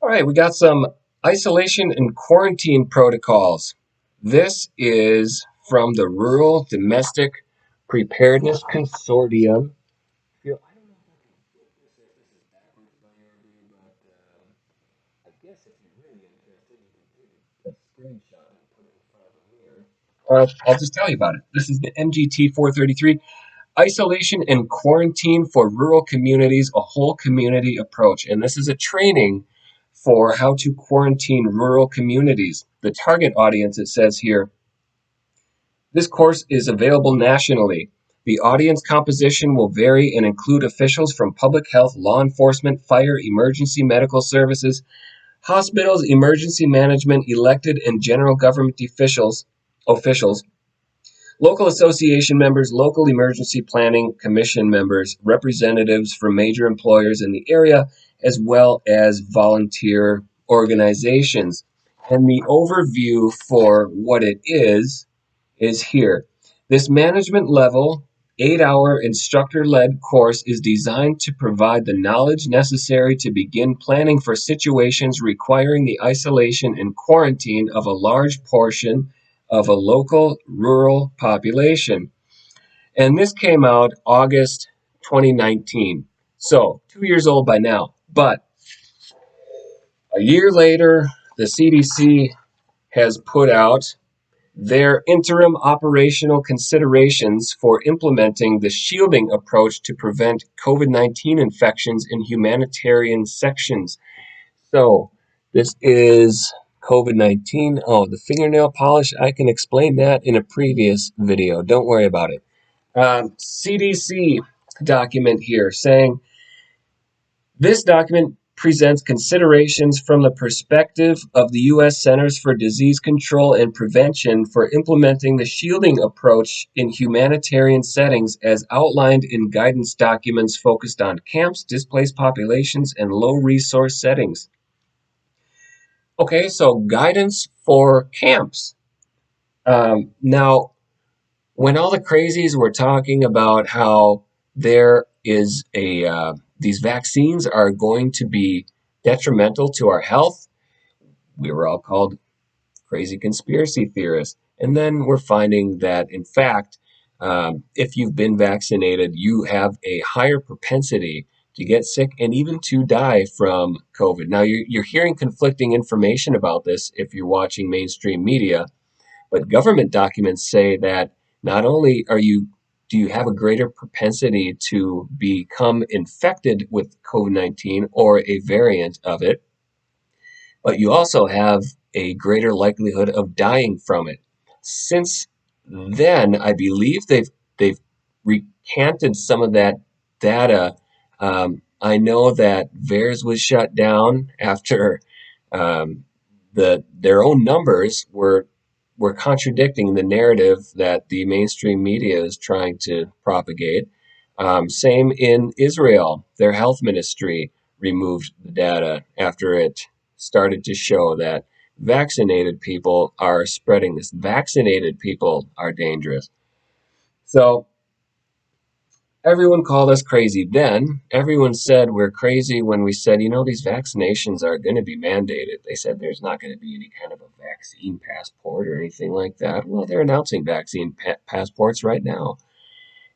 All right, we got some isolation and quarantine protocols. This is from the Rural Domestic Preparedness Consortium. I don't know if I can flip this is backwards by Andy, but I guess if you're really interested, you can take a screenshot and put it in front of a mirror. I'll just tell you about it. This is the MGT 433 Isolation and Quarantine for Rural Communities, a Whole Community Approach. And this is a training for how to quarantine rural communities. The target audience, it says here, this course is available nationally. The audience composition will vary and include officials from public health, law enforcement, fire, emergency medical services, hospitals, emergency management, elected and general government officials, local association members, local emergency planning commission members, representatives from major employers in the area, as well as volunteer organizations. And the overview for what it is here. This management level 8-hour instructor led course is designed to provide the knowledge necessary to begin planning for situations requiring the isolation and quarantine of a large portion of a local rural population. And this came out August 2019. So, 2 years old by now. But a year later, the CDC has put out their interim operational considerations for implementing the shielding approach to prevent COVID 19 infections in humanitarian sections. So, this is COVID 19. Oh, the fingernail polish, I can explain that in a previous video. Don't worry about it. CDC document here saying this document presents considerations from the perspective of the U.S. Centers for Disease Control and Prevention for implementing the shielding approach in humanitarian settings as outlined in guidance documents focused on camps, displaced populations, and low resource settings. Okay, so guidance for camps. Now, when all the crazies were talking about how there is these vaccines are going to be detrimental to our health, we were all called crazy conspiracy theorists. And then we're finding that, in fact, if you've been vaccinated, you have a higher propensity to get sick and even to die from COVID. Now, you're hearing conflicting information about this if you're watching mainstream media, but government documents say that not only do you have a greater propensity to become infected with COVID-19 or a variant of it, but you also have a greater likelihood of dying from it. Since then, I believe they've recanted some of that data. I know that VAERS was shut down after um, their own numbers were contradicting the narrative that the mainstream media is trying to propagate. Same in Israel. Their health ministry removed the data after it started to show that vaccinated people are spreading this. Vaccinated people are dangerous. So everyone called us crazy then. Everyone said we're crazy when we said, these vaccinations are going to be mandated. They said there's not going to be any kind of a vaccine passport or anything like that. Well, they're announcing vaccine passports right now.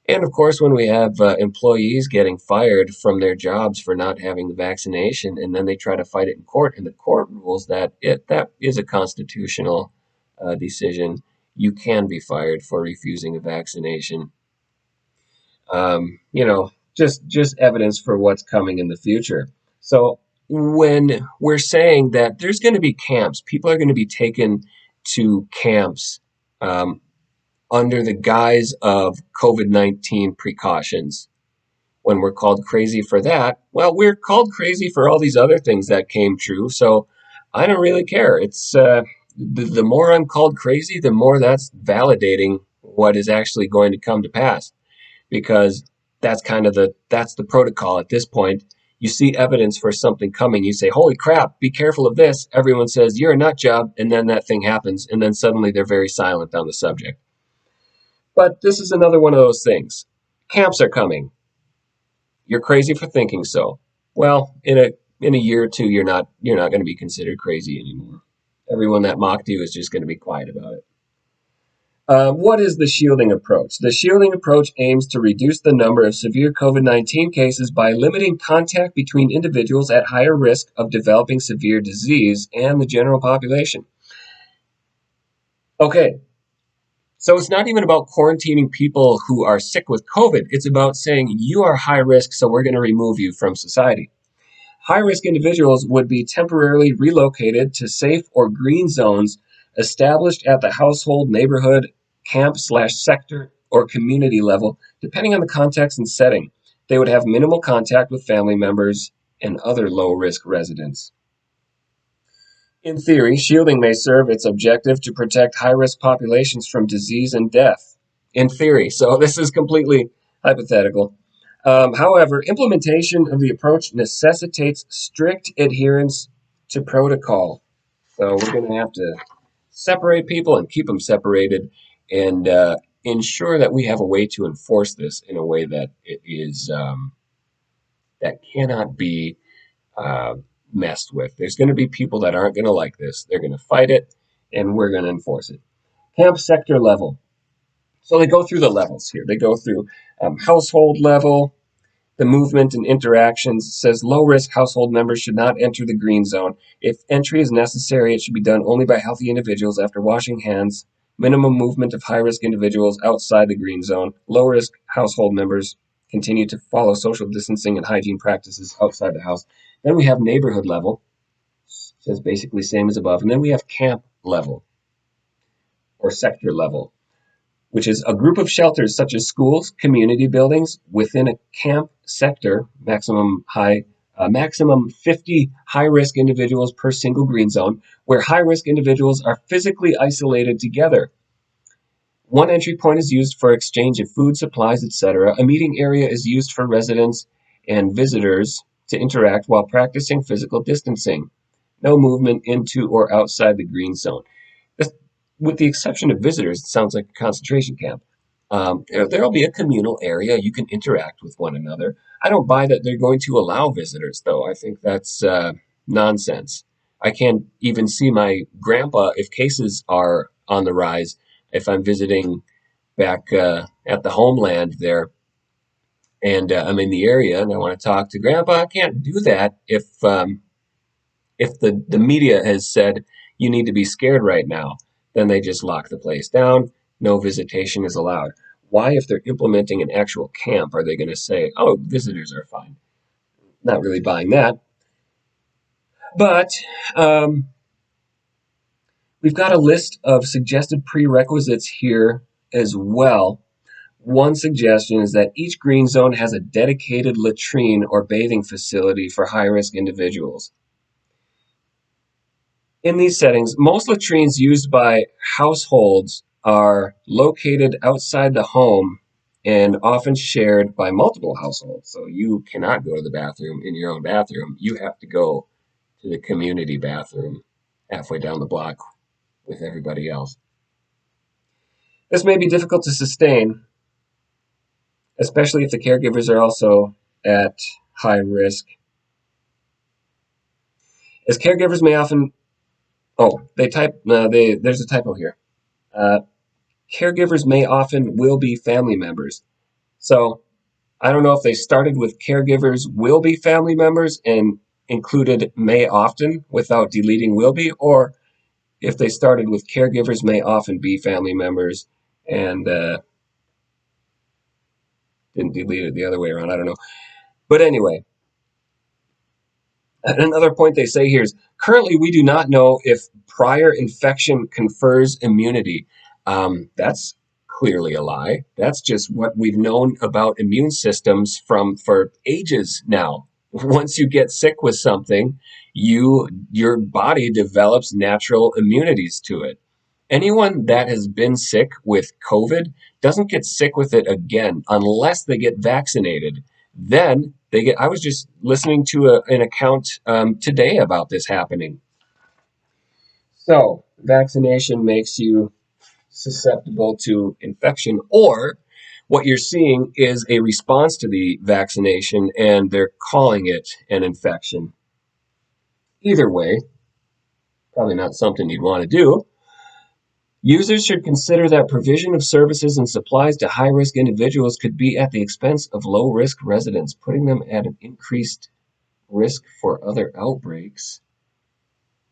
And of course, when we have employees getting fired from their jobs for not having the vaccination, and then they try to fight it in court, and the court rules that that is a constitutional decision, you can be fired for refusing a vaccination. Just evidence for what's coming in the future. So when we're saying that there's going to be camps, people are going to be taken to camps under the guise of COVID-19 precautions. When we're called crazy for that, well, we're called crazy for all these other things that came true. So I don't really care. It's the more I'm called crazy, the more that's validating what is actually going to come to pass, because that's the protocol at this point. You see evidence for something coming, you say, holy crap, be careful of this. Everyone says you're a nut job, and then that thing happens, and then suddenly they're very silent on the subject. But this is another one of those things. Camps are coming. You're crazy for thinking so. Well, in a in a year or two, you're not going to be considered crazy anymore. Everyone that mocked you is just going to be quiet about it. What is the shielding approach? The shielding approach aims to reduce the number of severe COVID 19 cases by limiting contact between individuals at higher risk of developing severe disease and the general population. Okay, so it's not even about quarantining people who are sick with COVID. It's about saying you are high risk, so we're going to remove you from society. High risk individuals would be temporarily relocated to safe or green zones established at the household, neighborhood, camp/sector, or community level, depending on the context and setting. They would have minimal contact with family members and other low risk residents. In theory, shielding may serve its objective to protect high risk populations from disease and death. In theory, so this is completely hypothetical. However, implementation of the approach necessitates strict adherence to protocol. So we're going to have to separate people and keep them separated and ensure that we have a way to enforce this in a way that it is that cannot be uh, messed with. There's going to be people that aren't going to like this. They're going to fight it, and we're going to enforce it. Camp sector level. So they go through the levels here. They go through household level. The movement and interactions says low risk household members should not enter the green zone. If entry is necessary, it should be done only by healthy individuals after washing hands. Minimum movement of high risk individuals outside the green zone. Low risk household members continue to follow social distancing and hygiene practices outside the house. Then we have neighborhood level, says basically same as above. And then we have camp level or sector level, which is a group of shelters such as schools, community buildings within a camp sector, maximum 50 high-risk individuals per single green zone, where high-risk individuals are physically isolated together. One entry point is used for exchange of food, supplies, etc. A meeting area is used for residents and visitors to interact while practicing physical distancing. No movement into or outside the green zone. With the exception of visitors, it sounds like a concentration camp. There'll be a communal area. You can interact with one another. I don't buy that they're going to allow visitors, though. I think that's nonsense. I can't even see my grandpa if cases are on the rise. If I'm visiting back at the homeland there and I'm in the area and I want to talk to grandpa, I can't do that if the media has said you need to be scared right now, then they just lock the place down. No visitation is allowed. Why, if they're implementing an actual camp, are they going to say, oh, visitors are fine? Not really buying that. But um, we've got a list of suggested prerequisites here as well. One suggestion is that each green zone has a dedicated latrine or bathing facility for high risk individuals. In these settings, most latrines used by households are located outside the home and often shared by multiple households. So you cannot go to the bathroom in your own bathroom. You have to go to the community bathroom halfway down the block with everybody else. This may be difficult to sustain, especially if the caregivers are also at high risk, as caregivers may often. Oh, there's a typo here. Uh, Caregivers may often will be family members. So I don't know if they started with caregivers will be family members and included may often without deleting will be, or if they started with caregivers may often be family members and didn't delete it the other way around. I don't know. But anyway, another point they say here is currently we do not know if prior infection confers immunity. That's clearly a lie. That's just what we've known about immune systems for ages now. Once you get sick with something, your body develops natural immunities to it. Anyone that has been sick with COVID doesn't get sick with it again unless they get vaccinated. Then they get. I was just listening to an account today about this happening. So, vaccination makes you susceptible to infection, or what you're seeing is a response to the vaccination, and they're calling it an infection. Either way, probably not something you'd want to do. Users should consider that provision of services and supplies to high risk individuals could be at the expense of low risk residents, putting them at an increased risk for other outbreaks.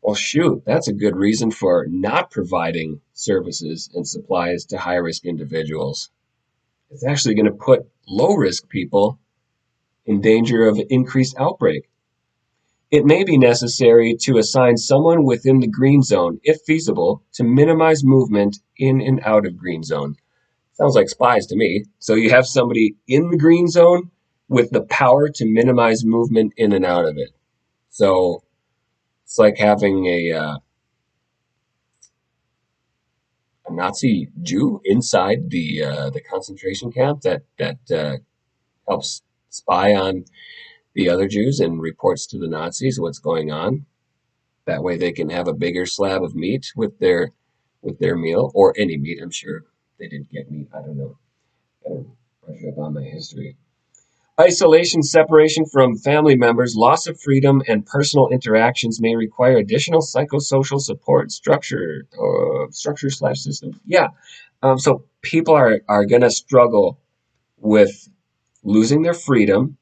Well, shoot, that's a good reason for not providing services and supplies to high risk individuals. It's actually going to put low risk people in danger of increased outbreak. It may be necessary to assign someone within the green zone, if feasible, to minimize movement in and out of green zone. Sounds like spies to me. So you have somebody in the green zone with the power to minimize movement in and out of it. So it's like having a Nazi Jew inside the concentration camp that helps spy on the other Jews and reports to the Nazis what's going on. That way they can have a bigger slab of meat with their meal, or any meat. I'm sure they didn't get meat. I don't know. I don't brush up on my history. Isolation, separation from family members, loss of freedom, and personal interactions may require additional psychosocial support structure slash systems. Yeah. So people are going to struggle with losing their freedom,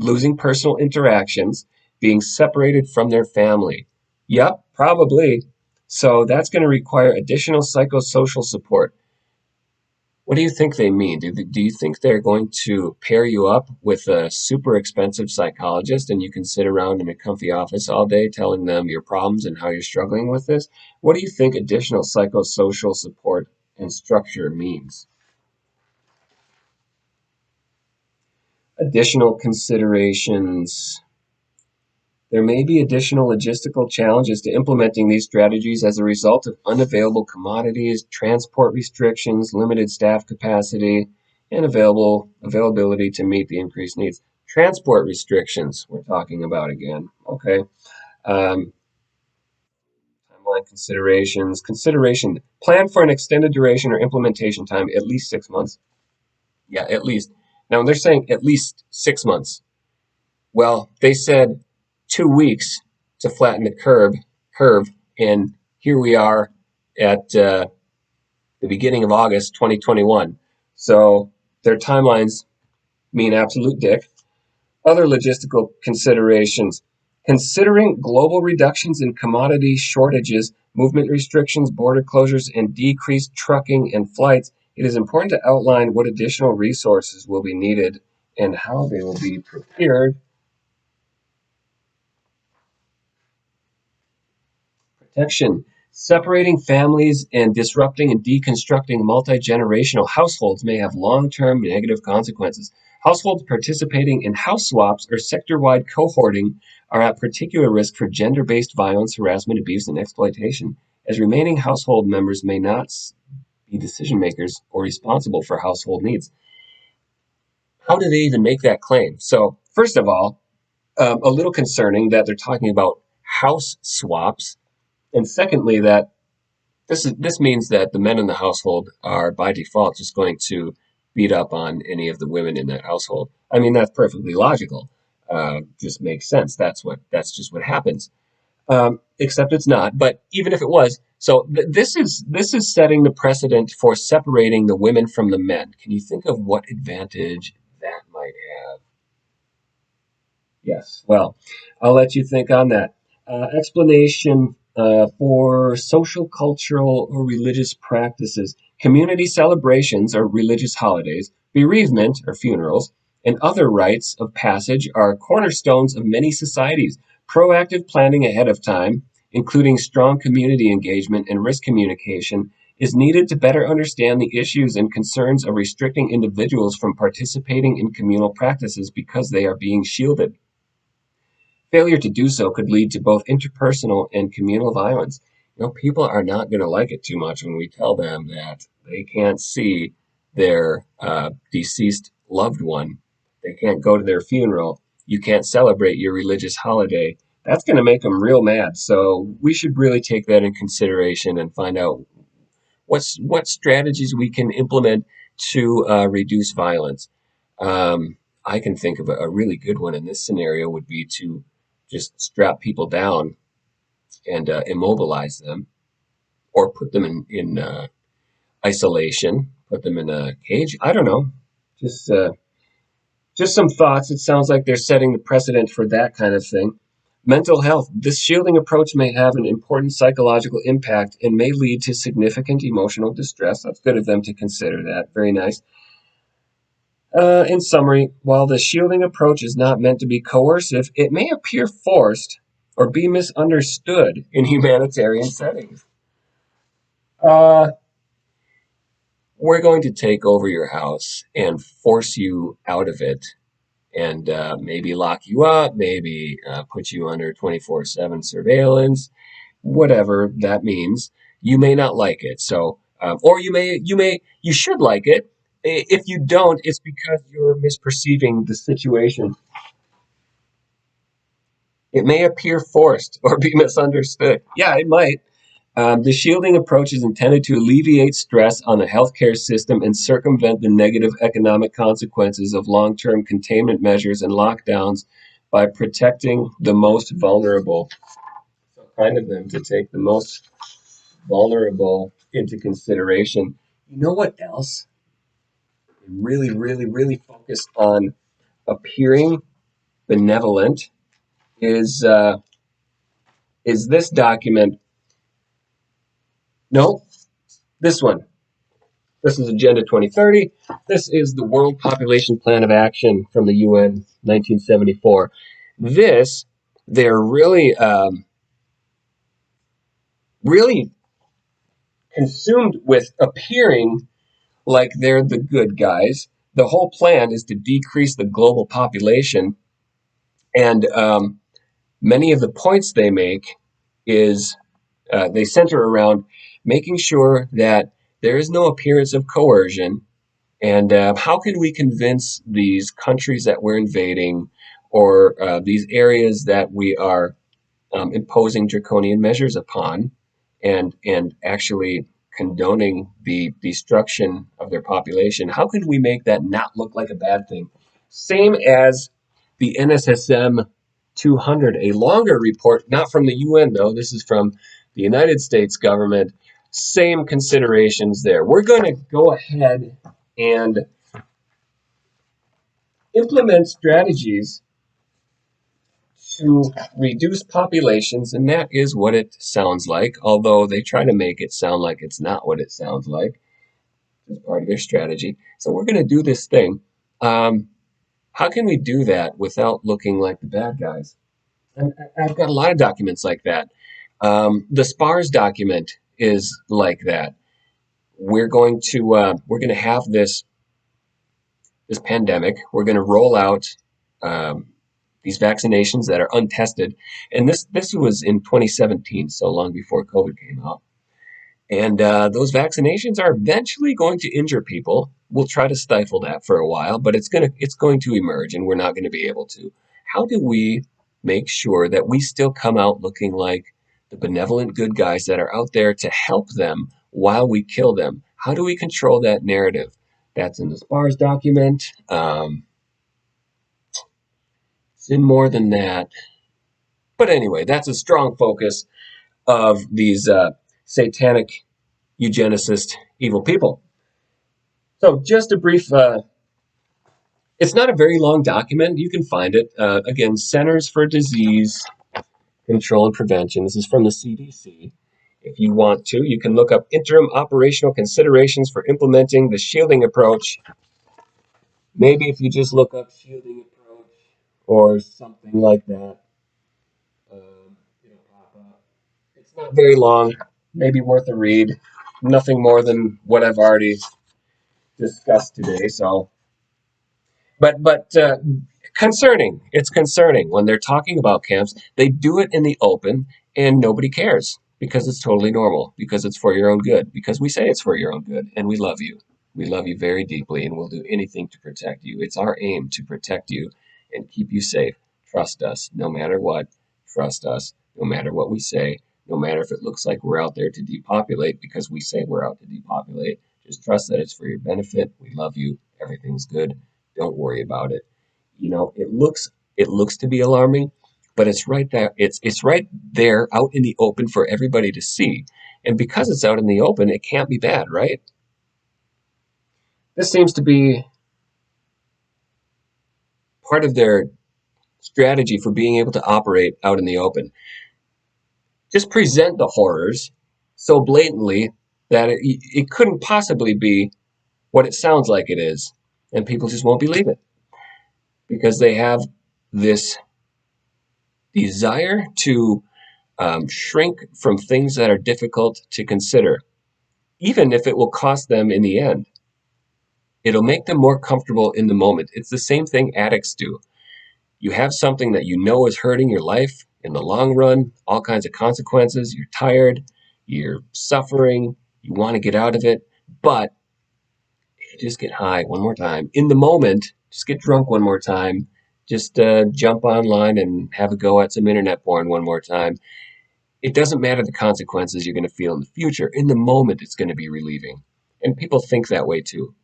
losing personal interactions, being separated from their family. Yep, probably. So that's going to require additional psychosocial support. What do you think they mean? Do you think they're going to pair you up with a super expensive psychologist and you can sit around in a comfy office all day telling them your problems and how you're struggling with this? What do you think additional psychosocial support and structure means? Additional considerations. There may be additional logistical challenges to implementing these strategies as a result of unavailable commodities, transport restrictions, limited staff capacity, and availability to meet the increased needs. Transport restrictions, we're talking about again. Okay. Um, Timeline considerations. Consideration. Plan for an extended duration or implementation time, at least 6 months. Yeah, at least. Now, they're saying at least 6 months. Well, they said 2 weeks to flatten the curve, and here we are at the beginning of August 2021. So their timelines mean absolute dick. Other logistical considerations. Considering global reductions in commodity shortages, movement restrictions, border closures, and decreased trucking and flights, it is important to outline what additional resources will be needed and how they will be procured. Protection. Separating families and disrupting and deconstructing multi generational households may have long term negative consequences. Households participating in house swaps or sector wide cohorting are at particular risk for gender based violence, harassment, abuse, and exploitation, as remaining household members may not be decision makers or responsible for household needs. How do they even make that claim? So, first of all, a little concerning that they're talking about house swaps. And secondly, that this means that the men in the household are by default just going to beat up on any of the women in that household. I mean, that's perfectly logical. Just makes sense. That's just what happens. Except it's not. But even if it was, so this is setting the precedent for separating the women from the men. Can you think of what advantage that might have? Yes. Well, I'll let you think on that. Explanation for social, cultural, or religious practices. Community celebrations or religious holidays, bereavement or funerals, and other rites of passage are cornerstones of many societies. Proactive planning ahead of time, including strong community engagement and risk communication, is needed to better understand the issues and concerns of restricting individuals from participating in communal practices because they are being shielded. Failure to do so could lead to both interpersonal and communal violence. People are not going to like it too much when we tell them that they can't see their deceased loved one. They can't go to their funeral. You can't celebrate your religious holiday. That's going to make them real mad. So we should really take that in consideration and find out what strategies we can implement to reduce violence. I can think of a really good one in this scenario would be to just strap people down and immobilize them, or put them in isolation, put them in a cage. I don't know. Just uh, just some thoughts. It sounds like they're setting the precedent for that kind of thing. Mental health. This shielding approach may have an important psychological impact and may lead to significant emotional distress. That's good of them to consider that. Very nice. In summary, while the shielding approach is not meant to be coercive, it may appear forced or be misunderstood in humanitarian settings. Uh, we're going to take over your house and force you out of it, and maybe lock you up, maybe put you under 24/7 surveillance, whatever that means. You may not like it, so or you should like it. If you don't, it's because you're misperceiving the situation. It may appear forced or be misunderstood. Yeah, it might. The shielding approach is intended to alleviate stress on the healthcare system and circumvent the negative economic consequences of long term containment measures and lockdowns by protecting the most vulnerable. So, kind of them to take the most vulnerable into consideration. You know what else? Really, really, really focus on appearing benevolent is this document. No, this one. This is Agenda 2030. This is the World Population Plan of Action from the UN 1974. This, they're really consumed with appearing like they're the good guys. The whole plan is to decrease the global population, and many of the points they make is they center around making sure that there is no appearance of coercion. And how can we convince these countries that we're invading, or these areas that we are imposing draconian measures upon, and actually condoning the destruction of their population? How can we make that not look like a bad thing? Same as the NSSM 200, a longer report, not from the UN though. This is from the United States government. Same considerations there. We're going to go ahead and implement strategies to reduce populations, and that is what it sounds like, although they try to make it sound like it's not what it sounds like as part of their strategy. So we're going to do this thing. How can we do that without looking like the bad guys? And I've got a lot of documents like that. The SPARS document is like that. We're going to have this pandemic. We're going to roll out um, these vaccinations that are untested, and this was in 2017, so long before COVID came out. And those vaccinations are eventually going to injure people. We'll try to stifle that for a while, but it's going to emerge, and we're not going to be able to. How do we make sure that we still come out looking like the benevolent good guys that are out there to help them while we kill them? How do we control that narrative? That's in the SPARS document. It's in more than that. But anyway, that's a strong focus of these satanic, eugenicist, evil people. So, just a brief, it's not a very long document. You can find it. Again, Centers for Disease Control and Prevention. This is from the CDC. If you want to, you can look up interim operational considerations for implementing the shielding approach. Maybe if you just look up shielding approach or something like that, it'll pop up. It's not very long, maybe worth a read. Nothing more than what I've already discussed today. So, but concerning. It's concerning when they're talking about camps. They do it in the open, and nobody cares because it's totally normal. Because it's for your own good. Because we say it's for your own good, and we love you. We love you very deeply, and we'll do anything to protect you. It's our aim to protect you and keep you safe. Trust us, no matter what. Trust us, no matter what we say. No matter if it looks like we're out there to depopulate because we say we're out to depopulate. Just trust that it's for your benefit. We love you. Everything's good. Don't worry about it. You know, it looks to be alarming, but it's right there. It's right there out in the open for everybody to see. And because it's out in the open, it can't be bad, right? This seems to be part of their strategy for being able to operate out in the open. Just present the horrors so blatantly that it couldn't possibly be what it sounds like it is. And people just won't believe it because they have this desire to shrink from things that are difficult to consider, even if it will cost them in the end. It'll make them more comfortable in the moment. It's the same thing addicts do. You have something that you know is hurting your life in the long run, all kinds of consequences. You're tired, you're suffering, you want to get out of it, but just get high one more time. In the moment, just get drunk one more time. Just jump online and have a go at some internet porn one more time. It doesn't matter the consequences you're going to feel in the future. In the moment, it's going to be relieving. And people think that way too.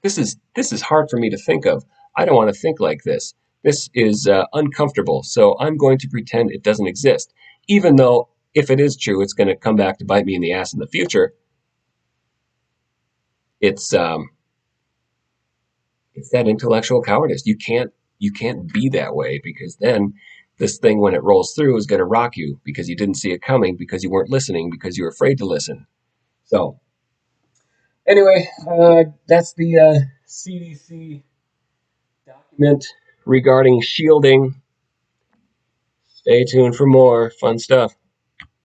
This is hard for me to think of. I don't want to think like this. This is uncomfortable, so I'm going to pretend it doesn't exist. Even though, if it is true, it's going to come back to bite me in the ass in the future. It's it's that intellectual cowardice. You can't be that way because then this thing, when it rolls through, is going to rock you because you didn't see it coming, because you weren't listening, because you were afraid to listen. So anyway, that's the CDC document regarding shielding. Stay tuned for more fun stuff.